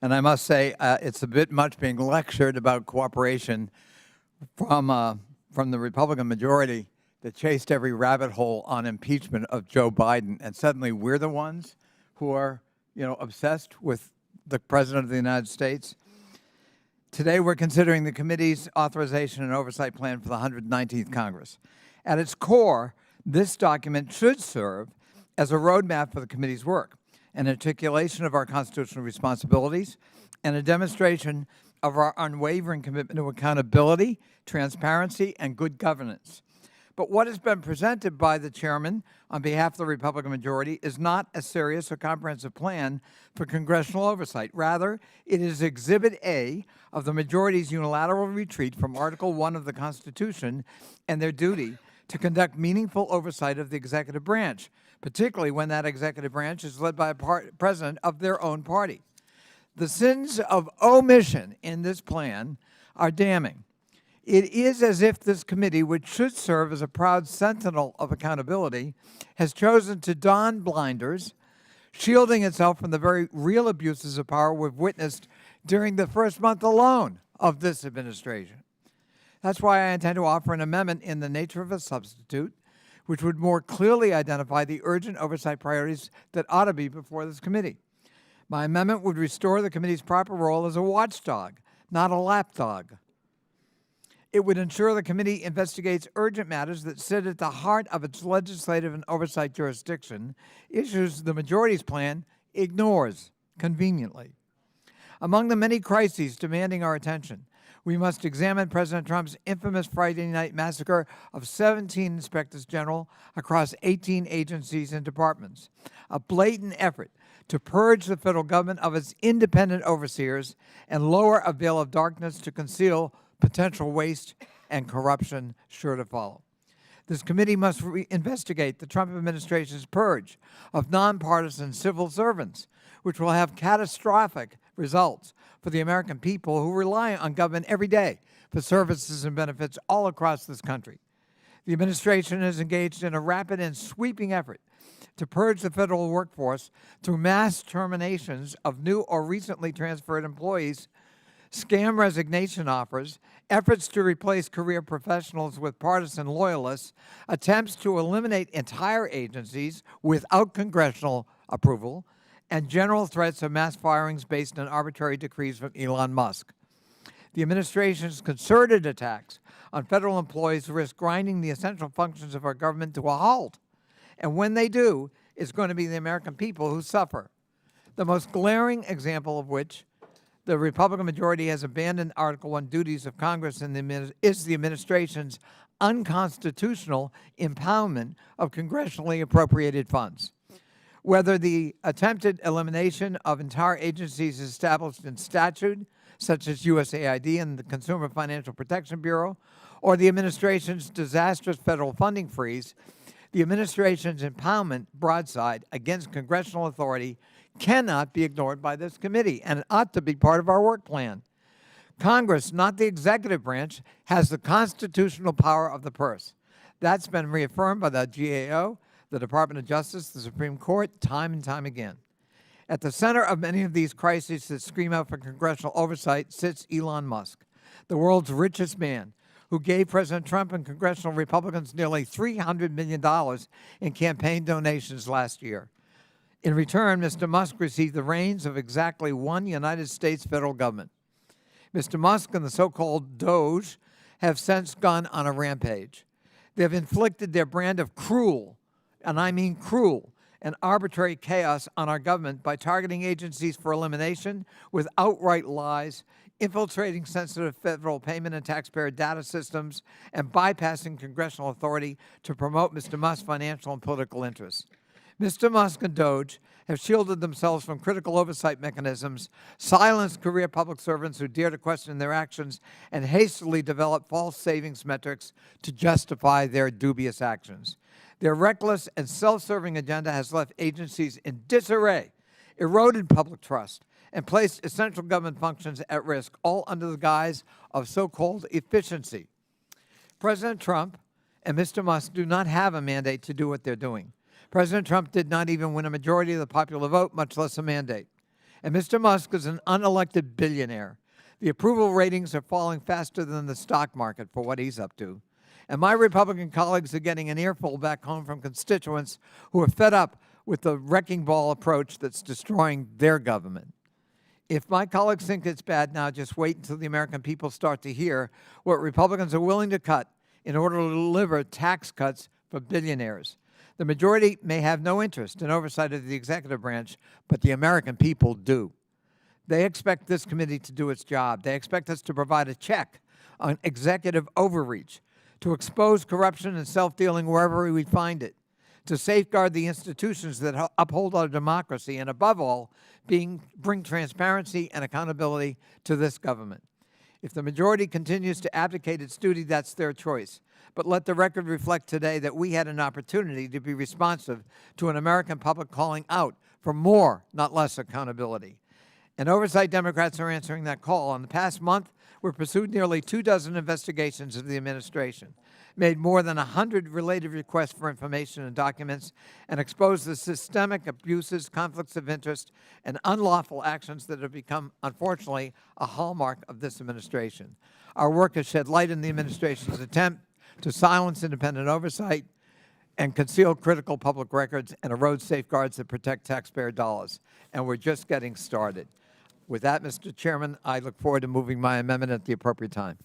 And I must say, it's a bit much being lectured about cooperation from the Republican majority that chased every rabbit hole on impeachment of Joe Biden. And suddenly we're the ones who are, obsessed with the President of the United States. Today, we're considering the committee's authorization and oversight plan for the 119th Congress. At its core, this document should serve as a roadmap for the committee's work, an articulation of our constitutional responsibilities, and a demonstration of our unwavering commitment to accountability, transparency, and good governance. But what has been presented by the chairman on behalf of the Republican majority is not a serious or comprehensive plan for congressional oversight. Rather, it is Exhibit A of the majority's unilateral retreat from Article 1 of the Constitution and their duty to conduct meaningful oversight of the executive branch, particularly when that executive branch is led by a president of their own party. The sins of omission in this plan are damning. It is as if this committee, which should serve as a proud sentinel of accountability, has chosen to don blinders, shielding itself from the very real abuses of power we've witnessed during the first month alone of this administration. That's why I intend to offer an amendment in the nature of a substitute, which would more clearly identify the urgent oversight priorities that ought to be before this committee. My amendment would restore the committee's proper role as a watchdog, not a lapdog. It would ensure the committee investigates urgent matters that sit at the heart of its legislative and oversight jurisdiction, issues the majority's plan ignores conveniently. Among the many crises demanding our attention, we must examine President Trump's infamous Friday night massacre of 17 inspectors general across 18 agencies and departments, a blatant effort to purge the federal government of its independent overseers and lower a veil of darkness to conceal potential waste and corruption sure to follow. This committee must investigate the Trump administration's purge of nonpartisan civil servants, which will have catastrophic results for the American people who rely on government every day for services and benefits all across this country. The administration is engaged in a rapid and sweeping effort to purge the federal workforce through mass terminations of new or recently transferred employees, scam resignation offers, efforts to replace career professionals with partisan loyalists, attempts to eliminate entire agencies without congressional approval, and general threats of mass firings based on arbitrary decrees from Elon Musk. The administration's concerted attacks on federal employees risk grinding the essential functions of our government to a halt. And when they do, it's going to be the American people who suffer. The most glaring example of which the Republican majority has abandoned Article 1 duties of Congress is the administration's unconstitutional impoundment of congressionally appropriated funds. Whether the attempted elimination of entire agencies established in statute, such as USAID and the Consumer Financial Protection Bureau, or the administration's disastrous federal funding freeze, the administration's impoundment broadside against congressional authority cannot be ignored by this committee, and it ought to be part of our work plan. Congress, not the executive branch, has the constitutional power of the purse. That's been reaffirmed by the GAO, the Department of Justice, the Supreme Court, time and time again. At the center of many of these crises that scream out for congressional oversight sits Elon Musk, the world's richest man, who gave President Trump and congressional Republicans nearly $300 million in campaign donations last year. In return, Mr. Musk received the reins of exactly one United States federal government. Mr. Musk and the so-called Doge have since gone on a rampage. They have inflicted their brand of cruel, and I mean cruel, and arbitrary chaos on our government by targeting agencies for elimination with outright lies, infiltrating sensitive federal payment and taxpayer data systems, and bypassing congressional authority to promote Mr. Musk's financial and political interests. Mr. Musk and Doge have shielded themselves from critical oversight mechanisms, silenced career public servants who dare to question their actions, and hastily develop false savings metrics to justify their dubious actions. Their reckless and self-serving agenda has left agencies in disarray, eroded public trust, and placed essential government functions at risk, all under the guise of so-called efficiency. President Trump and Mr. Musk do not have a mandate to do what they're doing. President Trump did not even win a majority of the popular vote, much less a mandate. And Mr. Musk is an unelected billionaire. The approval ratings are falling faster than the stock market for what he's up to. And my Republican colleagues are getting an earful back home from constituents who are fed up with the wrecking ball approach that's destroying their government. If my colleagues think it's bad now, just wait until the American people start to hear what Republicans are willing to cut in order to deliver tax cuts for billionaires. The majority may have no interest in oversight of the executive branch, but the American people do. They expect this committee to do its job. They expect us to provide a check on executive overreach, to expose corruption and self-dealing wherever we find it, to safeguard the institutions that uphold our democracy, and above all, bring transparency and accountability to this government. If the majority continues to abdicate its duty, that's their choice. But let the record reflect today that we had an opportunity to be responsive to an American public calling out for more, not less, accountability. And Oversight Democrats are answering that call. In the past month, we've pursued nearly 24 investigations of the administration, made more than 100 related requests for information and documents, and exposed the systemic abuses, conflicts of interest, and unlawful actions that have become, unfortunately, a hallmark of this administration. Our work has shed light on the administration's attempt to silence independent oversight and conceal critical public records and erode safeguards that protect taxpayer dollars. And we're just getting started. With that, Mr. Chairman, I look forward to moving my amendment at the appropriate time.